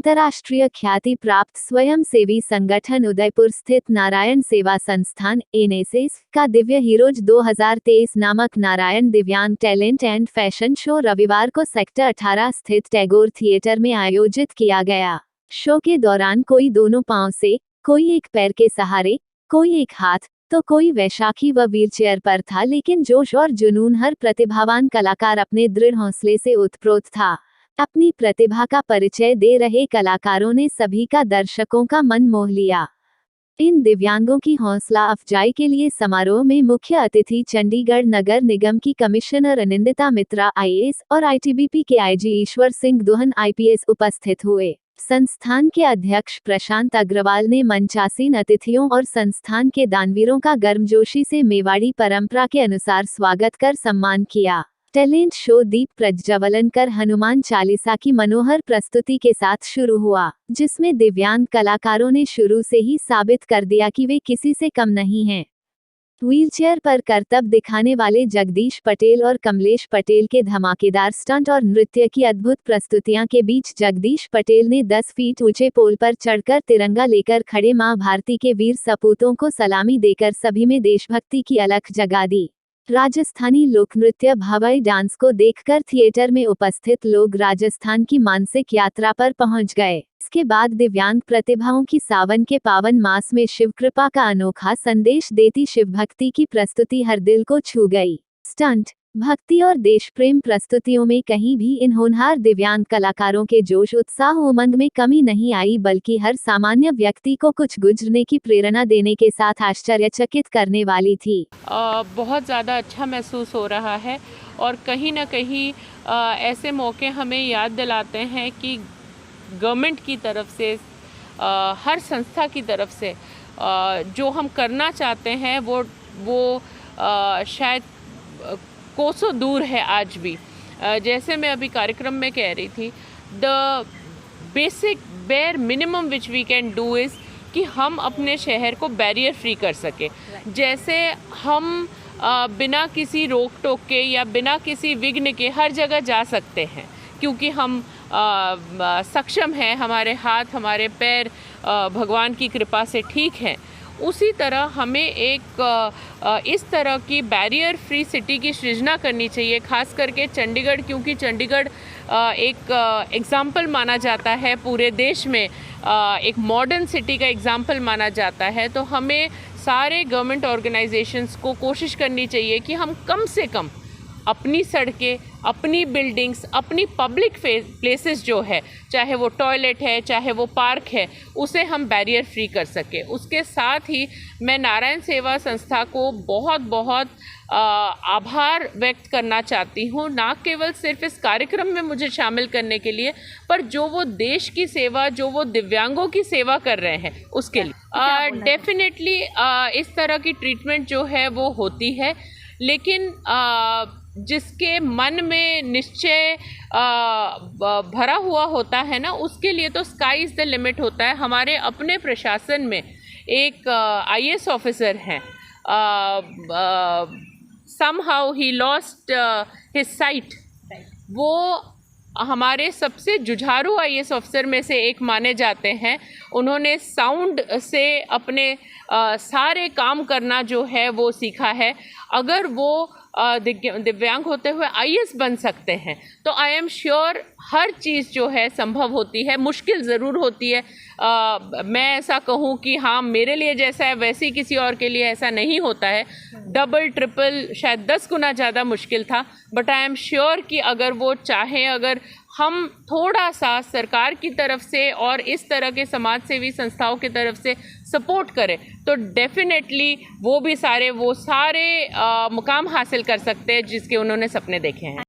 अंतर्राष्ट्रीय ख्याति प्राप्त स्वयंसेवी संगठन उदयपुर स्थित नारायण सेवा संस्थान (एनएसएस) का दिव्य हीरोज 2023 नामक नारायण दिव्यांग टैलेंट एंड फैशन शो रविवार को सेक्टर 18 स्थित टैगोर थिएटर में आयोजित किया गया। शो के दौरान कोई दोनों पांव से, कोई एक पैर के सहारे, कोई एक हाथ, तो कोई वैशाखी व व्हीलचेयर पर था, लेकिन जोश और जुनून हर प्रतिभावान कलाकार अपने दृढ़ हौसले से ओतप्रोत था। अपनी प्रतिभा का परिचय दे रहे कलाकारों ने सभी का दर्शकों का मन मोह लिया। इन दिव्यांगों की हौसला अफजाई के लिए समारोह में मुख्य अतिथि चंडीगढ़ नगर निगम की कमिश्नर अनिंदिता मित्रा आईएएस और आईटीबीपी के आईजी ईश्वर सिंह दुहन आईपीएस उपस्थित हुए। संस्थान के अध्यक्ष प्रशांत अग्रवाल ने मंचासीन अतिथियों और संस्थान के दानवीरों का गर्मजोशी से मेवाड़ी परंपरा के अनुसार स्वागत कर सम्मान किया। टैलेंट शो दीप प्रज्वलन कर हनुमान चालीसा की मनोहर प्रस्तुति के साथ शुरू हुआ, जिसमें दिव्यांग कलाकारों ने शुरू से ही साबित कर दिया कि वे किसी से कम नहीं हैं। व्हीलचेयर पर करतब दिखाने वाले जगदीश पटेल और कमलेश पटेल के धमाकेदार स्टंट और नृत्य की अद्भुत प्रस्तुतियां के बीच जगदीश पटेल ने 10 फीट ऊंचे पोल पर चढ़कर तिरंगा लेकर खड़े मां भारती के वीर सपूतों को सलामी देकर सभी में देशभक्ति की अलख जगा दी। राजस्थानी लोकनृत्य भावाई डांस को देखकर थिएटर में उपस्थित लोग राजस्थान की मानसिक यात्रा पर पहुंच गए। इसके बाद दिव्यांग प्रतिभाओं की सावन के पावन मास में शिव कृपा का अनोखा संदेश देती शिवभक्ति की प्रस्तुति हर दिल को छू गई। स्टंट, भक्ति और देश प्रेम प्रस्तुतियों में कहीं भी इन होनहार दिव्यांग कलाकारों के जोश उत्साह उमंग में कमी नहीं आई, बल्कि हर सामान्य व्यक्ति को कुछ गुजरने की प्रेरणा देने के साथ आश्चर्यचकित करने वाली थी। बहुत ज़्यादा अच्छा महसूस हो रहा है और कहीं ना कहीं ऐसे मौके हमें याद दिलाते हैं कि गवर्नमेंट की तरफ से, हर संस्था की तरफ से जो हम करना चाहते हैं वो शायद कोसों दूर है आज भी। जैसे मैं अभी कार्यक्रम में कह रही थी, the basic bare minimum which we can do is कि हम अपने शहर को बैरियर फ्री कर सके। जैसे हम बिना किसी रोक टोक के या बिना किसी विघ्न के हर जगह जा सकते हैं, क्योंकि हम सक्षम हैं, हमारे हाथ हमारे पैर भगवान की कृपा से ठीक हैं। उसी तरह हमें एक इस तरह की बैरियर फ्री सिटी की सृजना करनी चाहिए, खास करके चंडीगढ़, क्योंकि चंडीगढ़ एक एग्ज़ाम्पल माना जाता है पूरे देश में, एक मॉडर्न सिटी का एग्ज़ाम्पल माना जाता है। तो हमें सारे गवर्नमेंट ऑर्गेनाइजेशंस को कोशिश करनी चाहिए कि हम कम से कम अपनी सड़कें, अपनी बिल्डिंग्स, अपनी पब्लिक प्लेसेस जो है, चाहे वो टॉयलेट है, चाहे वो पार्क है, उसे हम बैरियर फ्री कर सके। उसके साथ ही मैं नारायण सेवा संस्था को बहुत बहुत आभार व्यक्त करना चाहती हूँ, ना केवल सिर्फ इस कार्यक्रम में मुझे शामिल करने के लिए, पर जो वो देश की सेवा, जो वो दिव्यांगों की सेवा कर रहे हैं उसके लिए। डेफिनेटली इस तरह की ट्रीटमेंट जो है वो होती है, लेकिन जिसके मन में निश्चय भरा हुआ होता है ना, उसके लिए तो स्काई इज़ द लिमिट होता है। हमारे अपने प्रशासन में एक आईएएस ऑफिसर हैं, somehow he lost his sight। वो हमारे सबसे जुझारू आईएएस ऑफिसर में से एक माने जाते हैं। उन्होंने साउंड से अपने सारे काम करना जो है वो सीखा है। अगर वो दिव्यांग होते हुए आईएएस बन सकते हैं तो आई एम श्योर हर चीज़ जो है संभव होती है। मुश्किल ज़रूर होती है, मैं ऐसा कहूँ कि हाँ मेरे लिए जैसा है वैसे ही किसी और के लिए ऐसा नहीं होता है। डबल ट्रिपल शायद 10 गुना ज़्यादा मुश्किल था, बट आई एम श्योर कि अगर वो चाहें, अगर हम थोड़ा सा सरकार की तरफ से और इस तरह के समाज सेवी संस्थाओं की तरफ से सपोर्ट करें, तो डेफिनेटली वो भी सारे मुकाम हासिल कर सकते हैं जिसके उन्होंने सपने देखे हैं।